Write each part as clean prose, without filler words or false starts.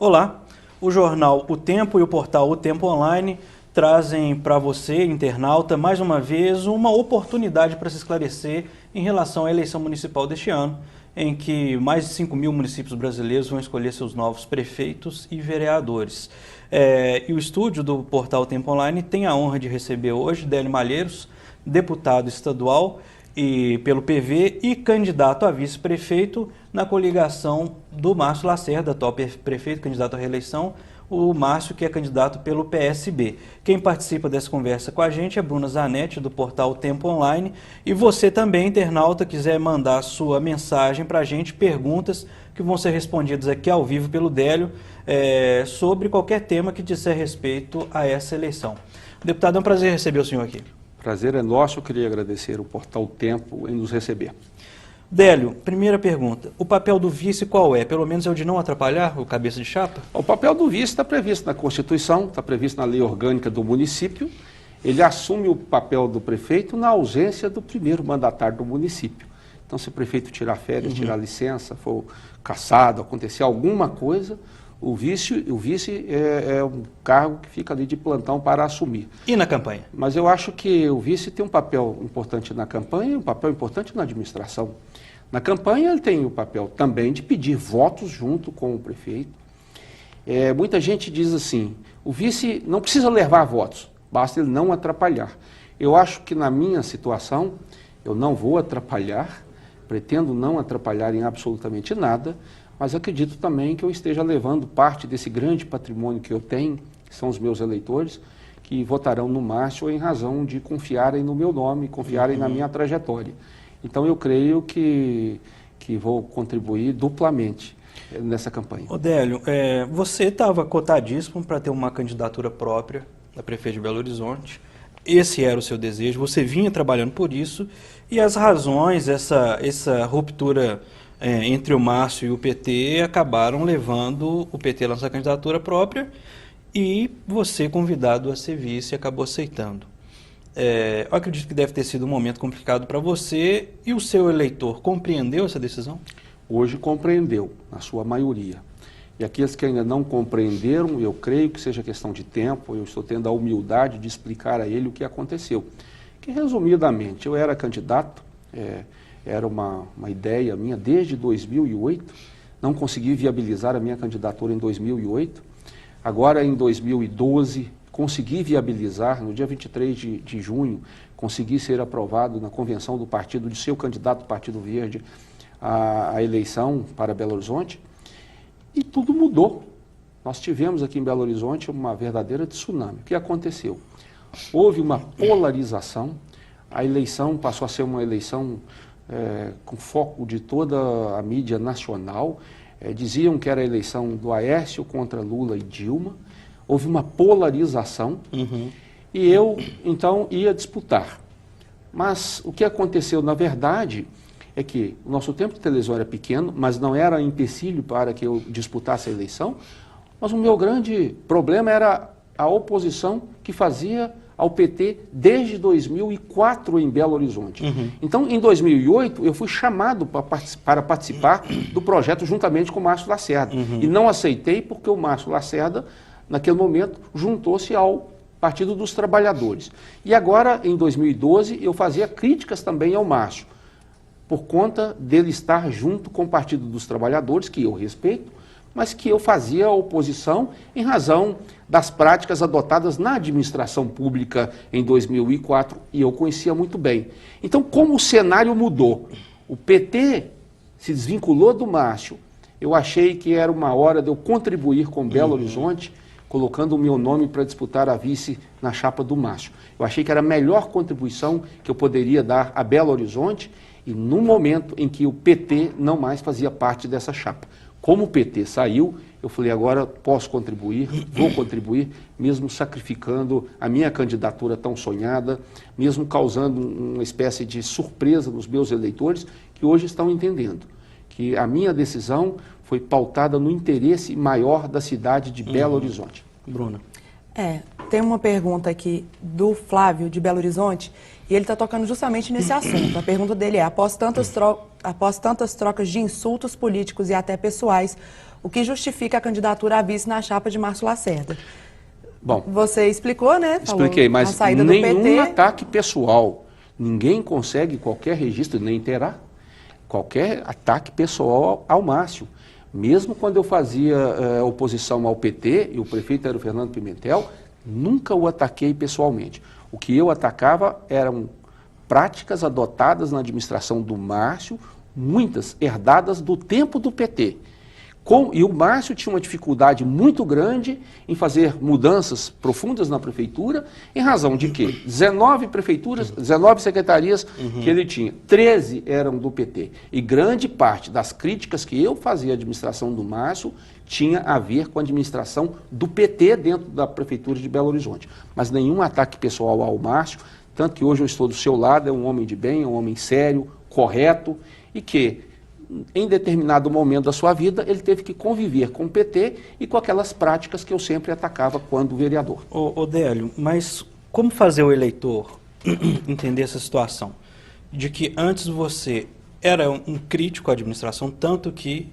Olá, o jornal O Tempo e o portal O Tempo Online trazem para você, internauta, mais uma vez uma oportunidade para se esclarecer em relação à eleição municipal deste ano, em que mais de 5.000 municípios brasileiros vão escolher seus novos prefeitos e vereadores. E o estúdio do portal O Tempo Online tem a honra de receber hoje Délio Malheiros, deputado estadual e pelo PV e candidato a vice-prefeito na coligação do Márcio Lacerda, atual prefeito, candidato à reeleição, o Márcio, que é candidato pelo PSB. Quem participa dessa conversa com a gente é Bruna Zanetti, do portal O Tempo Online. E você também, internauta, quiser mandar sua mensagem para a gente, perguntas que vão ser respondidas aqui ao vivo pelo Délio, sobre qualquer tema que disser respeito a essa eleição. Deputado, é um prazer receber o senhor aqui. Prazer é nosso, eu queria agradecer o portal O Tempo em nos receber. Délio, primeira pergunta, o papel do vice qual é? Pelo menos é o de não atrapalhar o cabeça de chapa? O papel do vice está previsto na Constituição, está previsto na lei orgânica do município. Ele assume o papel do prefeito na ausência do primeiro mandatário do município. Então, se o prefeito tirar férias, tirar licença, for cassado, acontecer alguma coisa, o vice é um cargo que fica ali de plantão para assumir. E na campanha? Mas eu acho que o vice tem um papel importante na campanha e um papel importante na administração. Na campanha ele tem o papel também de pedir votos junto com o prefeito. Muita gente diz assim, o vice não precisa levar votos, basta ele não atrapalhar. Eu acho que na minha situação eu não vou atrapalhar, pretendo não atrapalhar em absolutamente nada, mas acredito também que eu esteja levando parte desse grande patrimônio que eu tenho, que são os meus eleitores, que votarão no Márcio em razão de confiarem no meu nome, confiarem na minha trajetória. Então eu creio que vou contribuir duplamente nessa campanha. Délio, você estava cotadíssimo para ter uma candidatura própria da prefeita de Belo Horizonte. Esse era o seu desejo, você vinha trabalhando por isso, e as razões, essa ruptura entre o Márcio e o PT acabaram levando o PT a lançar a candidatura própria e você, convidado a ser vice, acabou aceitando. Eu acredito que deve ter sido um momento complicado para você. E o seu eleitor compreendeu essa decisão? Hoje compreendeu, na sua maioria. E aqueles que ainda não compreenderam, eu creio que seja questão de tempo, eu estou tendo a humildade de explicar a ele o que aconteceu. Que, resumidamente, eu era candidato, era uma ideia minha desde 2008, não consegui viabilizar a minha candidatura em 2008, agora em 2012 consegui viabilizar, no dia 23 de junho, consegui ser aprovado na convenção do partido, de ser o candidato do Partido Verde à eleição para Belo Horizonte, e tudo mudou. Nós tivemos aqui em Belo Horizonte uma verdadeira tsunami. O que aconteceu? Houve uma polarização, a eleição passou a ser uma eleição com foco de toda a mídia nacional, diziam que era a eleição do Aécio contra Lula e Dilma, houve uma polarização, e eu, então, ia disputar. Mas o que aconteceu, na verdade, é que o nosso tempo de televisão era pequeno, mas não era empecilho para que eu disputasse a eleição, mas o meu grande problema era a oposição que fazia ao PT desde 2004 em Belo Horizonte. Então, em 2008, eu fui chamado para participar do projeto juntamente com o Márcio Lacerda. E não aceitei porque o Márcio Lacerda, naquele momento, juntou-se ao Partido dos Trabalhadores. E agora, em 2012, eu fazia críticas também ao Márcio, por conta dele estar junto com o Partido dos Trabalhadores, que eu respeito, mas que eu fazia oposição em razão das práticas adotadas na administração pública em 2004, e eu conhecia muito bem. Então, como o cenário mudou, o PT se desvinculou do Márcio, eu achei que era uma hora de eu contribuir com Belo Horizonte, colocando o meu nome para disputar a vice na chapa do Márcio. Eu achei que era a melhor contribuição que eu poderia dar a Belo Horizonte, e no momento em que o PT não mais fazia parte dessa chapa. Como o PT saiu, eu falei, agora posso contribuir, vou contribuir, mesmo sacrificando a minha candidatura tão sonhada, mesmo causando uma espécie de surpresa nos meus eleitores, que hoje estão entendendo que a minha decisão foi pautada no interesse maior da cidade de Belo Horizonte. Bruna. Tem uma pergunta aqui do Flávio, de Belo Horizonte, e ele está tocando justamente nesse assunto. A pergunta dele é, após tantas trocas de insultos políticos e até pessoais, o que justifica a candidatura a vice na chapa de Márcio Lacerda? Bom, você explicou, né? Expliquei, mas saída nenhum do PT. ataque pessoal. Ninguém consegue qualquer registro, nem terá qualquer ataque pessoal ao Márcio. Mesmo quando eu fazia oposição ao PT, e o prefeito era o Fernando Pimentel, nunca o ataquei pessoalmente. O que eu atacava eram práticas adotadas na administração do Márcio, muitas herdadas do tempo do PT. E o Márcio tinha uma dificuldade muito grande em fazer mudanças profundas na prefeitura, em razão de que 19 prefeituras, 19 secretarias que ele tinha, 13 eram do PT. E grande parte das críticas que eu fazia à administração do Márcio tinha a ver com a administração do PT dentro da prefeitura de Belo Horizonte. Mas nenhum ataque pessoal ao Márcio, tanto que hoje eu estou do seu lado, é um homem de bem, é um homem sério, correto, e que em determinado momento da sua vida, ele teve que conviver com o PT e com aquelas práticas que eu sempre atacava quando vereador. Délio, mas como fazer o eleitor entender essa situação? De que antes você era um crítico à administração, tanto que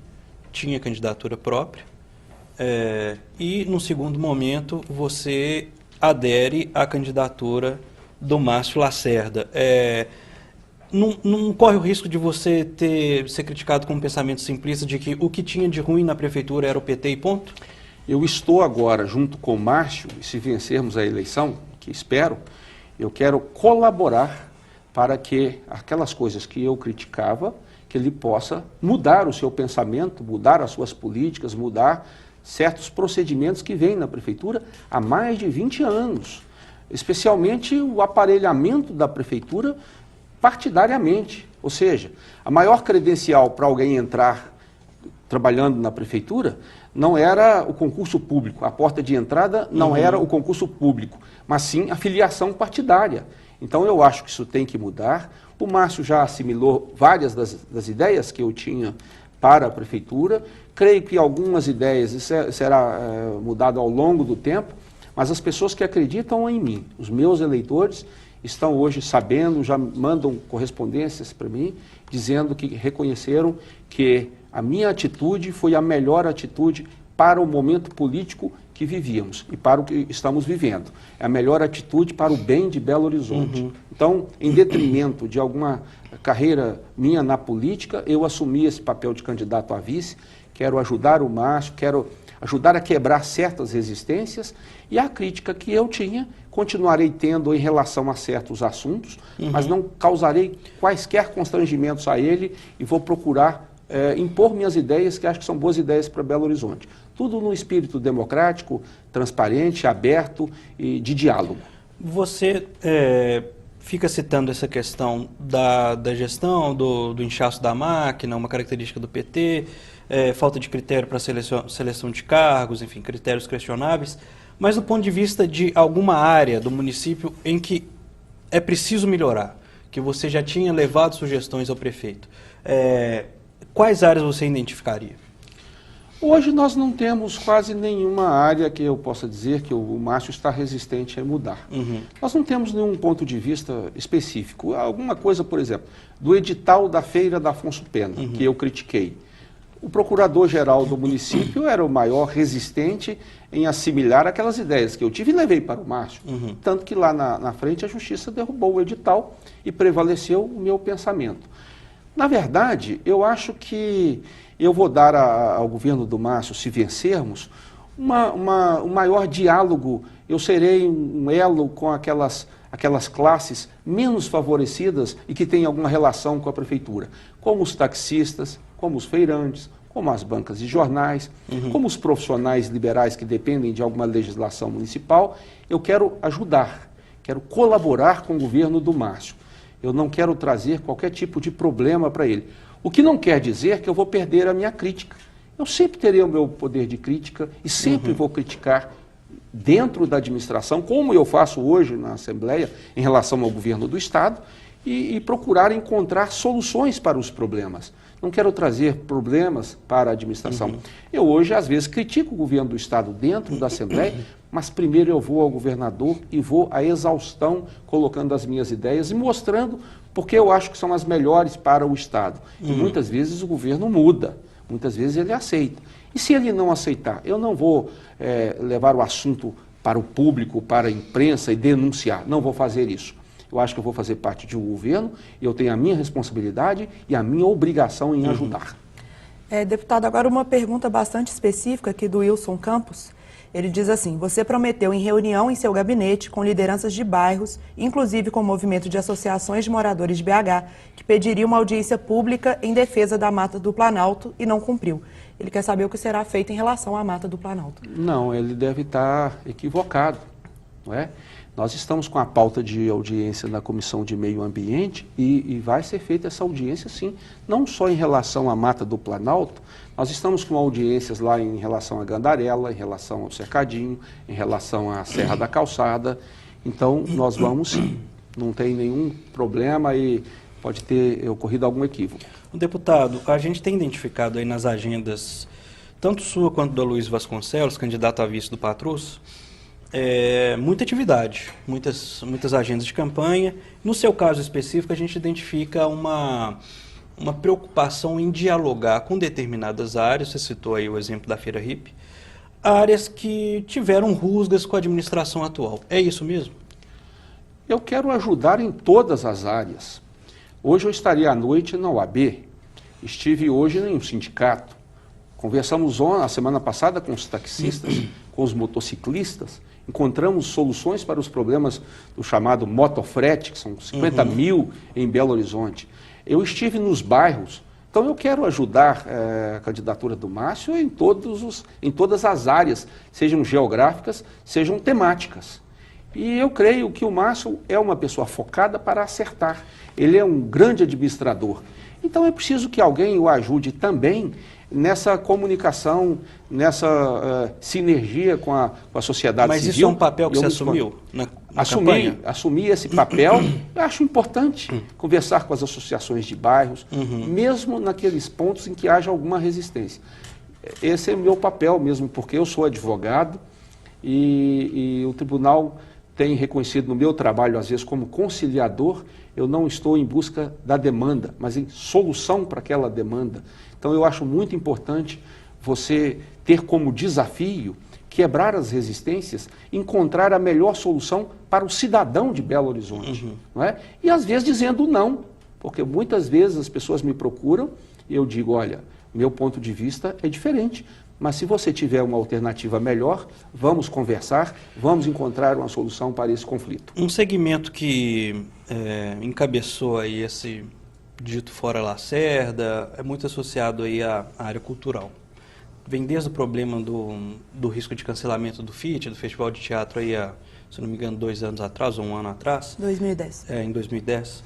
tinha candidatura própria, e no segundo momento você adere à candidatura do Márcio Lacerda. Não corre o risco de você ser criticado com um pensamento simplista de que o que tinha de ruim na prefeitura era o PT e ponto? Eu estou agora, junto com o Márcio, e se vencermos a eleição, que espero, eu quero colaborar para que aquelas coisas que eu criticava, que ele possa mudar o seu pensamento, mudar as suas políticas, mudar certos procedimentos que vêm na prefeitura há mais de 20 anos. Especialmente o aparelhamento da prefeitura partidariamente, ou seja, a maior credencial para alguém entrar trabalhando na prefeitura não era o concurso público, a porta de entrada não era o concurso público, mas sim a filiação partidária. Então eu acho que isso tem que mudar. O Márcio já assimilou várias das ideias que eu tinha para a prefeitura, creio que algumas ideias será mudado ao longo do tempo, mas as pessoas que acreditam em mim, os meus eleitores, estão hoje sabendo, já mandam correspondências para mim, dizendo que reconheceram que a minha atitude foi a melhor atitude para o momento político que vivíamos e para o que estamos vivendo. É a melhor atitude para o bem de Belo Horizonte. Então, em detrimento de alguma carreira minha na política, eu assumi esse papel de candidato a vice, quero ajudar o Márcio, quero ajudar a quebrar certas resistências, e a crítica que eu tinha continuarei tendo em relação a certos assuntos, mas não causarei quaisquer constrangimentos a ele e vou procurar impor minhas ideias, que acho que são boas ideias para Belo Horizonte. Tudo no espírito democrático, transparente, aberto e de diálogo. Você fica citando essa questão da gestão, do inchaço da máquina, uma característica do PT, falta de critério para seleção de cargos, enfim, critérios questionáveis, mas do ponto de vista de alguma área do município em que é preciso melhorar, que você já tinha levado sugestões ao prefeito, quais áreas você identificaria? Hoje nós não temos quase nenhuma área que eu possa dizer que o Márcio está resistente a mudar. Nós não temos nenhum ponto de vista específico. Alguma coisa, por exemplo, do edital da feira da Afonso Pena, que eu critiquei. O procurador-geral do município era o maior resistente em assimilar aquelas ideias que eu tive e levei para o Márcio. Tanto que lá na frente a justiça derrubou o edital e prevaleceu o meu pensamento. Na verdade, eu acho que eu vou dar ao governo do Márcio, se vencermos, um maior diálogo. Eu serei um elo com aquelas classes menos favorecidas e que têm alguma relação com a prefeitura, como os taxistas, como os feirantes, como as bancas de jornais, como os profissionais liberais que dependem de alguma legislação municipal. Eu quero ajudar, quero colaborar com o governo do Márcio. Eu não quero trazer qualquer tipo de problema para ele. O que não quer dizer que eu vou perder a minha crítica. Eu sempre terei o meu poder de crítica e sempre vou criticar dentro da administração, como eu faço hoje na Assembleia, em relação ao governo do Estado, e procurar encontrar soluções para os problemas. não quero trazer problemas para a administração. Eu hoje, às vezes, critico o governo do Estado dentro da Assembleia, mas primeiro eu vou ao governador e vou à exaustão, colocando as minhas ideias e mostrando porque eu acho que são as melhores para o Estado. E muitas vezes o governo muda, muitas vezes ele aceita. E se ele não aceitar, eu não vou levar o assunto para o público, para a imprensa e denunciar. Não vou fazer isso. Eu acho que eu vou fazer parte de um governo, eu tenho a minha responsabilidade e a minha obrigação em ajudar. Deputado, agora uma pergunta bastante específica aqui do Wilson Campos. Ele diz assim: você prometeu em reunião em seu gabinete com lideranças de bairros, inclusive com o movimento de associações de moradores de BH, que pediria uma audiência pública em defesa da Mata do Planalto e não cumpriu. Ele quer saber o que será feito em relação à Mata do Planalto. Não, ele deve estar equivocado, não é? Nós estamos com a pauta de audiência na Comissão de Meio Ambiente e vai ser feita essa audiência, sim, não só em relação à Mata do Planalto, nós estamos com audiências lá em relação à Gandarela, em relação ao Cercadinho, em relação à Serra da Calçada, então nós vamos sim, não tem nenhum problema e pode ter ocorrido algum equívoco. Deputado, a gente tem identificado aí nas agendas, tanto sua quanto do Luiz Vasconcelos, candidato a vice do Patrus, muita atividade, muitas agendas de campanha. No seu caso específico, a gente identifica uma preocupação em dialogar com determinadas áreas, você citou aí o exemplo da Feira Hippie, áreas que tiveram rusgas com a administração atual. É isso mesmo? Eu quero ajudar em todas as áreas. Hoje eu estaria à noite na UAB, estive hoje em um sindicato, conversamos a semana passada com os taxistas, com os motociclistas, encontramos soluções para os problemas do chamado motofrete, que são 50 mil em Belo Horizonte. Eu estive nos bairros, então eu quero ajudar a candidatura do Márcio em todas as áreas, sejam geográficas, sejam temáticas. E eu creio que o Márcio é uma pessoa focada para acertar. Ele é um grande administrador. Então é preciso que alguém o ajude também nessa comunicação, nessa sinergia com a sociedade civil. Mas isso é um papel que você assumiu na campanha? Assumi esse papel. Eu acho importante conversar com as associações de bairros, mesmo naqueles pontos em que haja alguma resistência. Esse é o meu papel mesmo, porque eu sou advogado e o tribunal tem reconhecido no meu trabalho, às vezes, como conciliador. Eu não estou em busca da demanda, mas em solução para aquela demanda. Então, eu acho muito importante você ter como desafio quebrar as resistências, encontrar a melhor solução para o cidadão de Belo Horizonte. Não é? E, às vezes, dizendo não, porque muitas vezes as pessoas me procuram e eu digo, olha, meu ponto de vista é diferente, mas se você tiver uma alternativa melhor, vamos conversar, vamos encontrar uma solução para esse conflito. Um segmento que encabeçou aí esse dito fora Lacerda é muito associado aí à área cultural. Vem desde o problema do risco de cancelamento do FIT, do Festival de Teatro, aí se não me engano, 2 anos atrás, ou 1 ano atrás. 2010. Em 2010.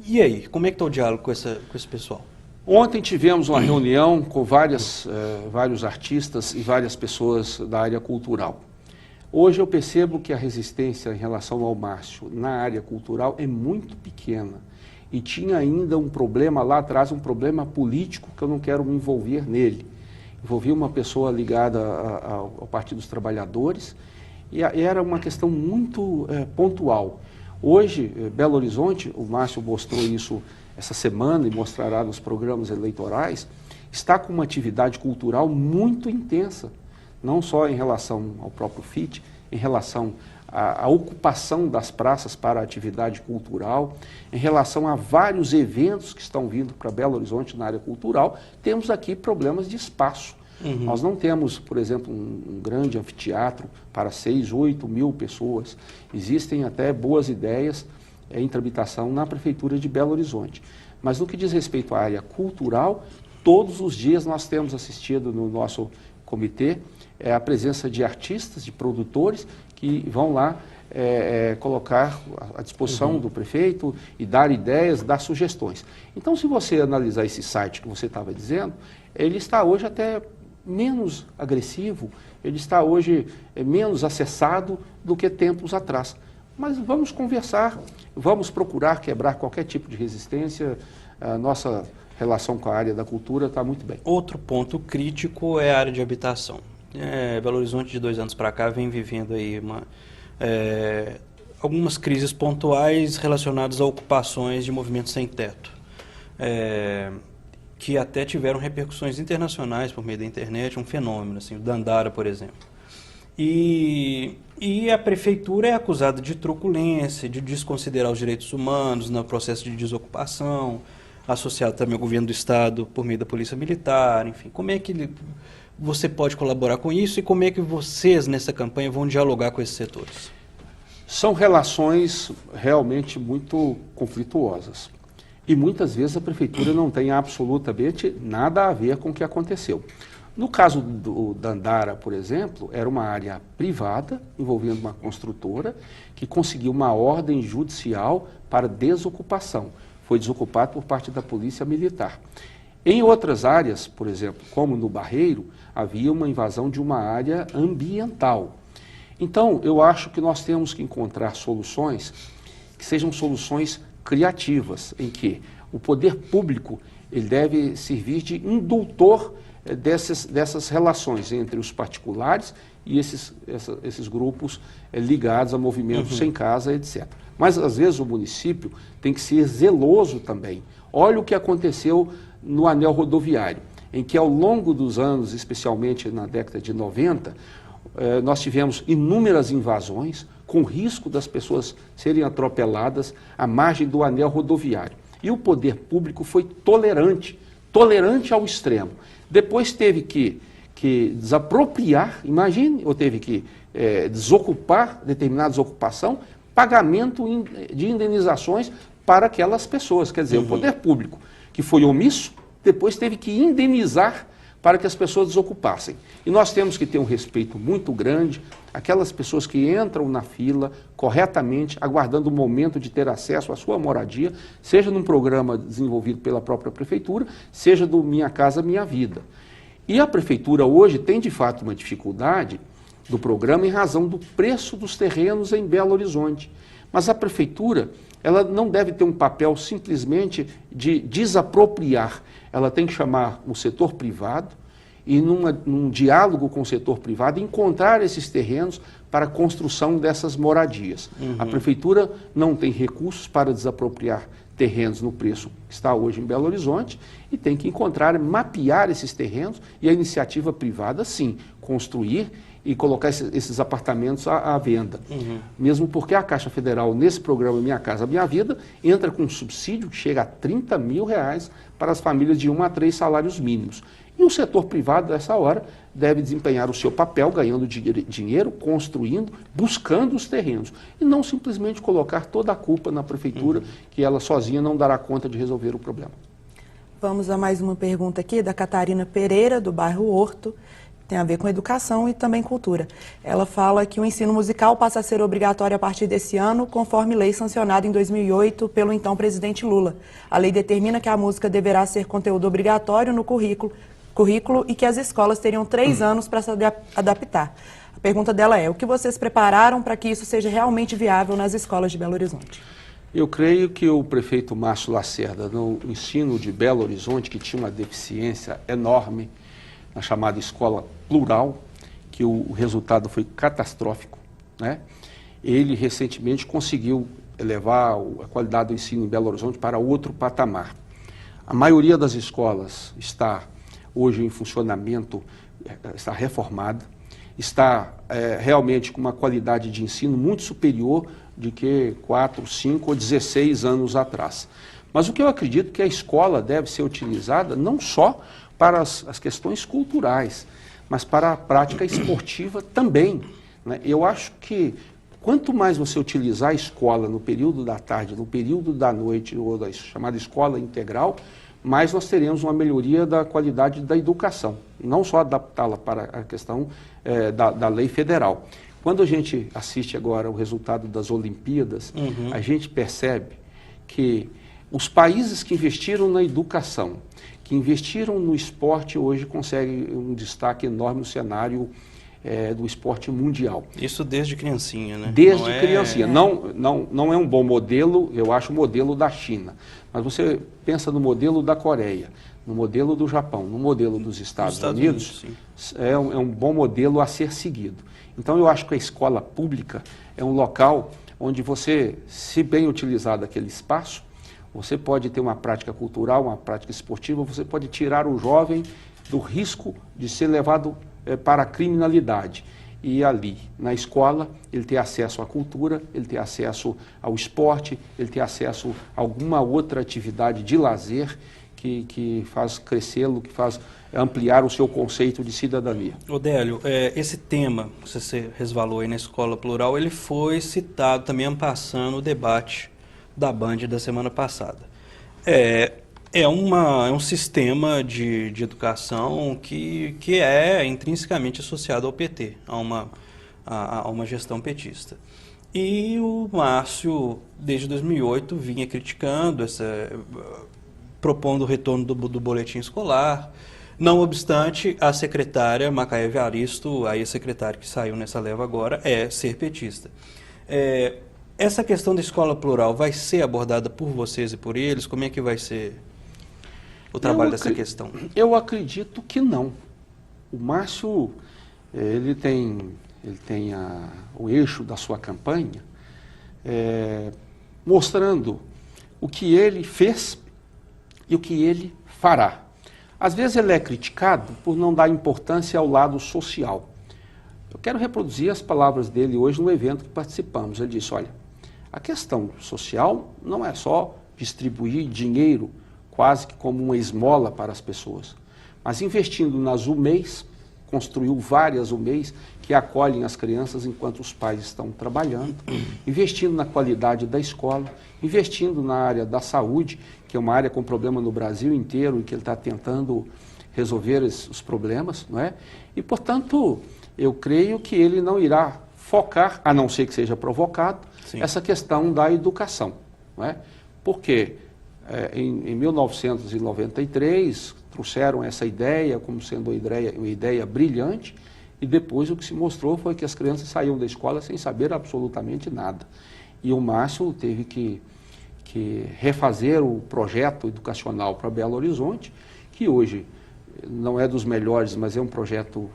E aí, como é que está o diálogo com esse pessoal? Ontem tivemos uma reunião com vários artistas e várias pessoas da área cultural. Hoje eu percebo que a resistência em relação ao Márcio na área cultural é muito pequena. E tinha ainda um problema lá atrás, um problema político que eu não quero me envolver nele. Envolvi uma pessoa ligada ao Partido dos Trabalhadores e era uma questão muito pontual. Hoje, Belo Horizonte, o Márcio mostrou isso essa semana e mostrará nos programas eleitorais, está com uma atividade cultural muito intensa, não só em relação ao próprio FIT, em relação à ocupação das praças para a atividade cultural, em relação a vários eventos que estão vindo para Belo Horizonte na área cultural, temos aqui problemas de espaço. Nós não temos, por exemplo, um grande anfiteatro para 6, 8 mil pessoas. Existem até boas ideias em tramitação na Prefeitura de Belo Horizonte. Mas no que diz respeito à área cultural, todos os dias nós temos assistido no nosso comitê a presença de artistas, de produtores que vão lá colocar à disposição do prefeito e dar ideias, dar sugestões. Então, se você analisar esse site que você estava dizendo, ele está hoje até menos agressivo, ele está hoje menos acessado do que tempos atrás. Mas vamos conversar, vamos procurar quebrar qualquer tipo de resistência. a nossa relação com a área da cultura está muito bem. Outro ponto crítico é a área de habitação. Belo Horizonte, de 2 anos para cá, vem vivendo aí algumas crises pontuais relacionadas a ocupações de movimentos sem teto, que até tiveram repercussões internacionais por meio da internet, um fenômeno, assim, o Dandara, por exemplo. E a prefeitura é acusada de truculência, de desconsiderar os direitos humanos no processo de desocupação, associado também ao governo do Estado por meio da Polícia Militar, enfim. Como é que você pode colaborar com isso e como é que vocês, nessa campanha, vão dialogar com esses setores? São relações realmente muito conflituosas. E muitas vezes a prefeitura não tem absolutamente nada a ver com o que aconteceu. No caso do Dandara, por exemplo, era uma área privada, envolvendo uma construtora, que conseguiu uma ordem judicial para desocupação. Foi desocupado por parte da Polícia Militar. Em outras áreas, por exemplo, como no Barreiro, havia uma invasão de uma área ambiental. Então, eu acho que nós temos que encontrar soluções que sejam soluções criativas, em que o poder público ele deve servir de indutor dessas relações entre os particulares e esses grupos ligados a movimentos sem casa, etc. Mas, às vezes, o município tem que ser zeloso também. Olha o que aconteceu no anel rodoviário, em que, ao longo dos anos, especialmente na década de 90, nós tivemos inúmeras invasões, com risco das pessoas serem atropeladas à margem do anel rodoviário. E o poder público foi tolerante ao extremo. Depois teve que desapropriar, imagine, ou teve que desocupar determinada desocupação, pagamento de indenizações para aquelas pessoas. Quer dizer, o poder público, que foi omisso, depois teve que indenizar para que as pessoas desocupassem. E nós temos que ter um respeito muito grande àquelas pessoas que entram na fila corretamente, aguardando o momento de ter acesso à sua moradia, seja num programa desenvolvido pela própria prefeitura, seja do Minha Casa Minha Vida. E a prefeitura hoje tem, de fato, uma dificuldade do programa em razão do preço dos terrenos em Belo Horizonte. Mas a prefeitura, ela não deve ter um papel simplesmente de desapropriar. Ela tem que chamar o setor privado e, num diálogo com o setor privado, encontrar esses terrenos para a construção dessas moradias. A prefeitura não tem recursos para desapropriar terrenos no preço que está hoje em Belo Horizonte e tem que encontrar, mapear esses terrenos e a iniciativa privada, sim, construir e colocar esses apartamentos à venda. Mesmo porque a Caixa Federal, nesse programa Minha Casa Minha Vida, entra com um subsídio que chega a R$30 mil para as famílias de 1 a 3 salários mínimos. E o setor privado, nessa hora, deve desempenhar o seu papel, ganhando dinheiro, construindo, buscando os terrenos. E não simplesmente colocar toda a culpa na prefeitura, que ela sozinha não dará conta de resolver o problema. Vamos a mais uma pergunta aqui da Catarina Pereira, do bairro Horto. Tem a ver com educação e também cultura. Ela fala que o ensino musical passa a ser obrigatório a partir desse ano, conforme lei sancionada em 2008 pelo então presidente Lula. A lei determina que a música deverá ser conteúdo obrigatório no currículo e que as escolas teriam 3 anos para se adaptar. A pergunta dela é: o que vocês prepararam para que isso seja realmente viável nas escolas de Belo Horizonte? Eu creio que o prefeito Márcio Lacerda, no ensino de Belo Horizonte, que tinha uma deficiência enorme, na chamada escola plural, que o resultado foi catastrófico, né? Ele recentemente conseguiu elevar a qualidade do ensino em Belo Horizonte para outro patamar. A maioria das escolas está hoje em funcionamento, está reformada, está realmente com uma qualidade de ensino muito superior de que 4, 5 ou 16 anos atrás. Mas o que eu acredito que a escola deve ser utilizada não só para as questões culturais, mas para a prática esportiva também, né? Eu acho que quanto mais você utilizar a escola no período da tarde, no período da noite, ou da chamada escola integral, mais nós teremos uma melhoria da qualidade da educação, não só adaptá-la para a questão da lei federal. Quando a gente assiste agora o resultado das Olimpíadas, a gente percebe que os países que investiram na educação, que investiram no esporte, hoje conseguem um destaque enorme no cenário do esporte mundial. Isso desde criancinha, né? Desde criancinha. Não é um bom modelo, eu acho o modelo da China. Mas você pensa no modelo da Coreia, no modelo do Japão, no modelo dos Estados Unidos, é um bom modelo a ser seguido. Então eu acho que a escola pública é um local onde você, se bem utilizado aquele espaço, você pode ter uma prática cultural, uma prática esportiva, você pode tirar o jovem do risco de ser levado para a criminalidade. E ali, na escola, ele ter acesso à cultura, ele ter acesso ao esporte, ele ter acesso a alguma outra atividade de lazer que faz crescê-lo, que faz ampliar o seu conceito de cidadania. Odélio, esse tema, que você resvalou aí na Escola Plural, ele foi citado também en passant no debate da Band da semana passada. É um sistema de educação que é intrinsecamente associado ao PT, a uma gestão petista. E o Márcio, desde 2008, vinha criticando, propondo o retorno do boletim escolar. Não obstante, a secretária Macaé Evaristo, a ex-secretária que saiu nessa leva agora, é ser petista. Essa questão da escola plural vai ser abordada por vocês e por eles? Como é que vai ser o trabalho dessa questão? Eu acredito que não. O Márcio, ele tem o eixo da sua campanha mostrando o que ele fez e o que ele fará. Às vezes ele é criticado por não dar importância ao lado social. Eu quero reproduzir as palavras dele hoje no evento que participamos. Ele disse, olha, a questão social não é só distribuir dinheiro quase que como uma esmola para as pessoas, mas investindo nas UMEIs, construiu várias UMEIs que acolhem as crianças enquanto os pais estão trabalhando, investindo na qualidade da escola, investindo na área da saúde, que é uma área com problema no Brasil inteiro e que ele está tentando resolver os problemas, não é? E, portanto, eu creio que ele não irá focar, a não ser que seja provocado, essa questão da educação, não é? Porque em 1993 trouxeram essa ideia como sendo uma ideia brilhante e depois o que se mostrou foi que as crianças saíam da escola sem saber absolutamente nada. E o Márcio teve que refazer o projeto educacional para Belo Horizonte, que hoje não é dos melhores, mas é um projeto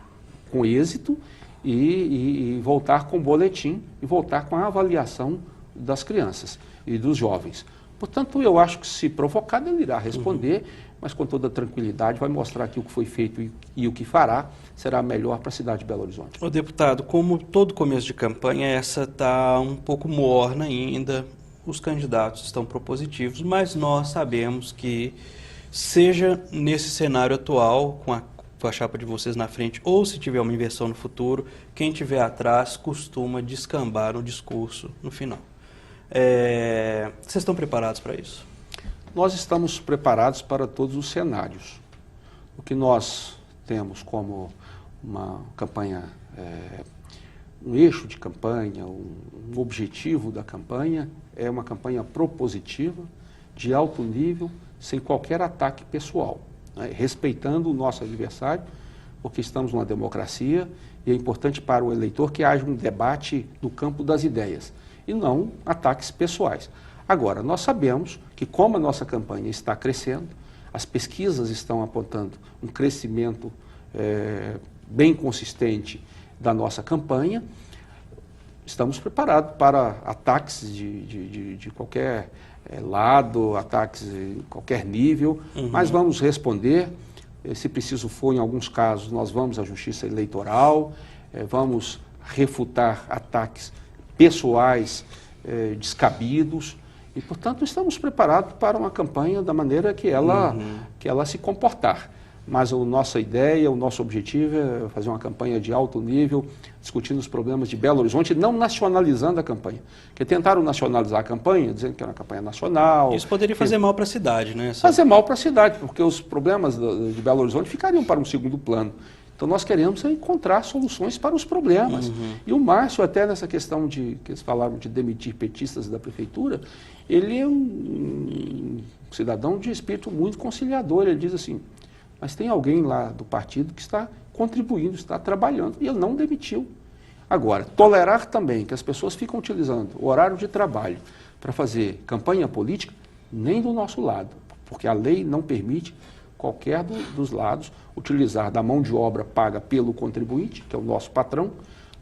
com êxito, e voltar com o boletim e voltar com a avaliação das crianças e dos jovens. Portanto, eu acho que se provocado ele irá responder, mas com toda tranquilidade vai mostrar que o que foi feito e o que fará será melhor para a cidade de Belo Horizonte. Ô deputado, como todo começo de campanha, essa está um pouco morna ainda, os candidatos estão propositivos, mas nós sabemos que, seja nesse cenário atual, com a chapa de vocês na frente, ou se tiver uma inversão no futuro, quem tiver atrás costuma descambar no discurso no final. Vocês estão preparados para isso? Nós estamos preparados para todos os cenários. O que nós temos como uma campanha, um eixo de campanha, um objetivo da campanha, é uma campanha propositiva, de alto nível, sem qualquer ataque pessoal, né? Respeitando o nosso adversário, porque estamos numa democracia e é importante para o eleitor que haja um debate no campo das ideias e não ataques pessoais. Agora, nós sabemos que como a nossa campanha está crescendo, as pesquisas estão apontando um crescimento bem consistente da nossa campanha, estamos preparados para ataques de qualquer lado, ataques em qualquer nível, mas vamos responder. Se preciso for, em alguns casos, nós vamos à Justiça Eleitoral, vamos refutar ataques pessoais descabidos e, portanto, estamos preparados para uma campanha da maneira que ela se comportar. Mas a nossa ideia, o nosso objetivo é fazer uma campanha de alto nível, discutindo os problemas de Belo Horizonte, não nacionalizando a campanha. Porque tentaram nacionalizar a campanha, dizendo que era uma campanha nacional. Isso poderia fazer mal para a cidade, né? Fazer mal para a cidade, porque os problemas de Belo Horizonte ficariam para um segundo plano. Então nós queremos encontrar soluções para os problemas. E o Márcio, até nessa questão que eles falaram de demitir petistas da prefeitura, ele é um cidadão de espírito muito conciliador. Ele diz assim, mas tem alguém lá do partido que está contribuindo, está trabalhando, e ele não demitiu. Agora, tolerar também que as pessoas ficam utilizando o horário de trabalho para fazer campanha política, nem do nosso lado, porque a lei não permite qualquer dos lados utilizar da mão de obra paga pelo contribuinte, que é o nosso patrão,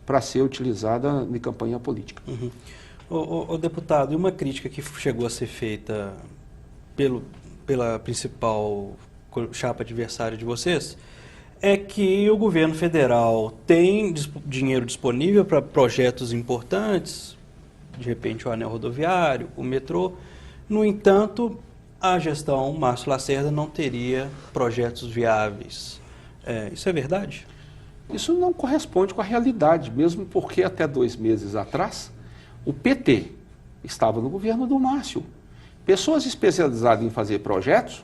para ser utilizada em campanha política. Uhum. O deputado, e uma crítica que chegou a ser feita pela principal chapa adversária de vocês, é que o governo federal tem dinheiro disponível para projetos importantes, de repente o anel rodoviário, o metrô. No entanto, a gestão Márcio Lacerda não teria projetos viáveis. Isso é verdade? Isso não corresponde com a realidade, mesmo porque até 2 meses atrás, o PT estava no governo do Márcio. Pessoas especializadas em fazer projetos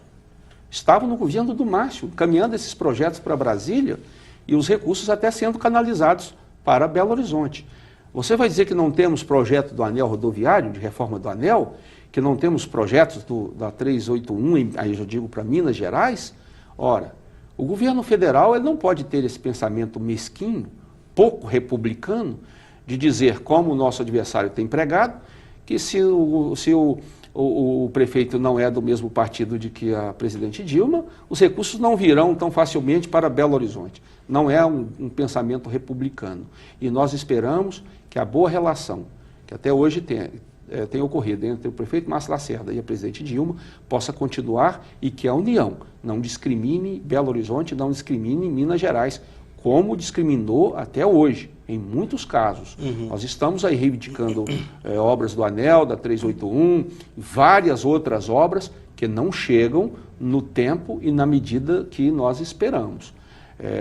estavam no governo do Márcio, caminhando esses projetos para Brasília e os recursos até sendo canalizados para Belo Horizonte. Você vai dizer que não temos projeto do anel rodoviário, de reforma do anel, que não temos projetos da 381, aí eu digo para Minas Gerais? Ora, o governo federal ele não pode ter esse pensamento mesquinho, pouco republicano, de dizer, como o nosso adversário tem pregado, que se o prefeito não é do mesmo partido de que a presidente Dilma, os recursos não virão tão facilmente para Belo Horizonte. Não é um pensamento republicano. E nós esperamos que a boa relação, que até hoje tem ocorrido entre o prefeito Márcio Lacerda e a presidente Dilma, possa continuar e que a União não discrimine Belo Horizonte, não discrimine Minas Gerais, como discriminou até hoje, em muitos casos. Uhum. Nós estamos aí reivindicando obras do ANEL, da 381, várias outras obras que não chegam no tempo e na medida que nós esperamos.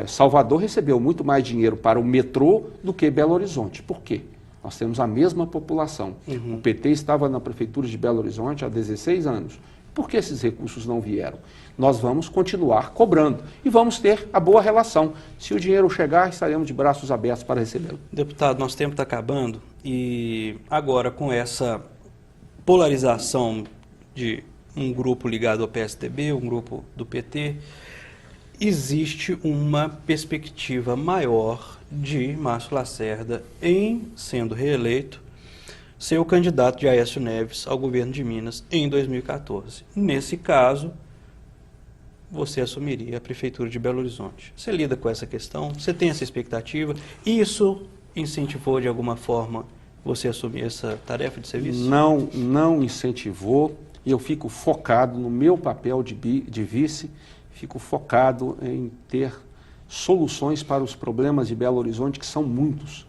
Salvador recebeu muito mais dinheiro para o metrô do que Belo Horizonte. Por quê? Nós temos a mesma população. Uhum. O PT estava na prefeitura de Belo Horizonte há 16 anos. Por que esses recursos não vieram? Nós vamos continuar cobrando e vamos ter a boa relação. Se o dinheiro chegar, estaremos de braços abertos para recebê-lo. Deputado, nosso tempo está acabando e agora com essa polarização de um grupo ligado ao PSDB, um grupo do PT, existe uma perspectiva maior de Márcio Lacerda, sendo reeleito, ser o candidato de Aécio Neves ao governo de Minas em 2014. Nesse caso, você assumiria a prefeitura de Belo Horizonte. Você lida com essa questão? Você tem essa expectativa? Isso incentivou de alguma forma você assumir essa tarefa de serviço? Não incentivou. E eu fico focado no meu papel de vice, fico focado em ter soluções para os problemas de Belo Horizonte, que são muitos.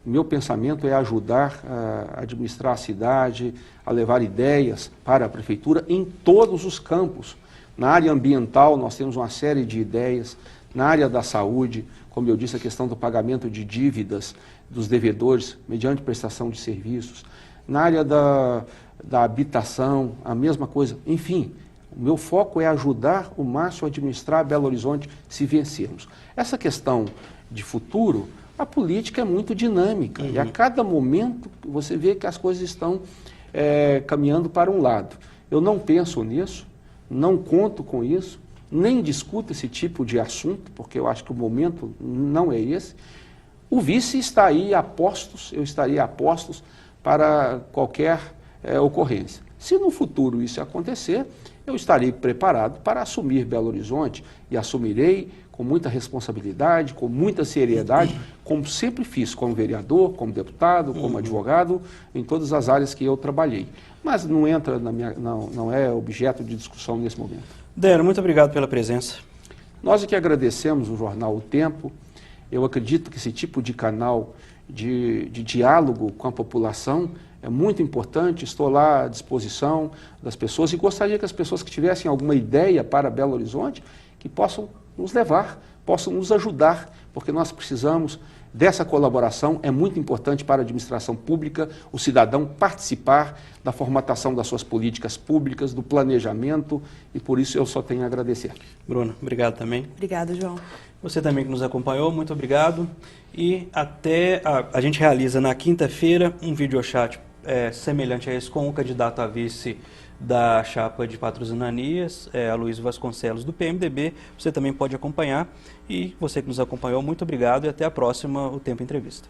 Meu pensamento é ajudar a administrar a cidade, a levar ideias para a prefeitura em todos os campos. Na área ambiental, nós temos uma série de ideias. Na área da saúde, como eu disse, a questão do pagamento de dívidas dos devedores, mediante prestação de serviços. Na área da habitação, a mesma coisa. Enfim, o meu foco é ajudar o Márcio a administrar Belo Horizonte se vencermos. Essa questão de futuro, a política é muito dinâmica. Uhum. E a cada momento você vê que as coisas estão caminhando para um lado. Eu não penso nisso, não conto com isso, nem discuto esse tipo de assunto, porque eu acho que o momento não é esse. O vice está aí a postos, eu estaria a postos para qualquer ocorrência. Se no futuro isso acontecer, eu estarei preparado para assumir Belo Horizonte e assumirei com muita responsabilidade, com muita seriedade, como sempre fiz, como vereador, como deputado, como advogado, em todas as áreas que eu trabalhei. Mas não entra não é objeto de discussão nesse momento. Dério, muito obrigado pela presença. Nós é que agradecemos o jornal O Tempo. Eu acredito que esse tipo de canal de diálogo com a população é muito importante. Estou lá à disposição das pessoas e gostaria que as pessoas que tivessem alguma ideia para Belo Horizonte, que possam nos levar, possam nos ajudar, porque nós precisamos dessa colaboração. É muito importante para a administração pública o cidadão participar da formatação das suas políticas públicas, do planejamento, e por isso eu só tenho a agradecer. Bruna, obrigado também. Obrigada, João. Você também que nos acompanhou, muito obrigado. E até a gente realiza na quinta-feira um videochat semelhante a esse com o candidato a vice da chapa de Patrocinanias, Aloysio Vasconcelos, do PMDB. Você também pode acompanhar. E você que nos acompanhou, muito obrigado e até a próxima, o Tempo Entrevista.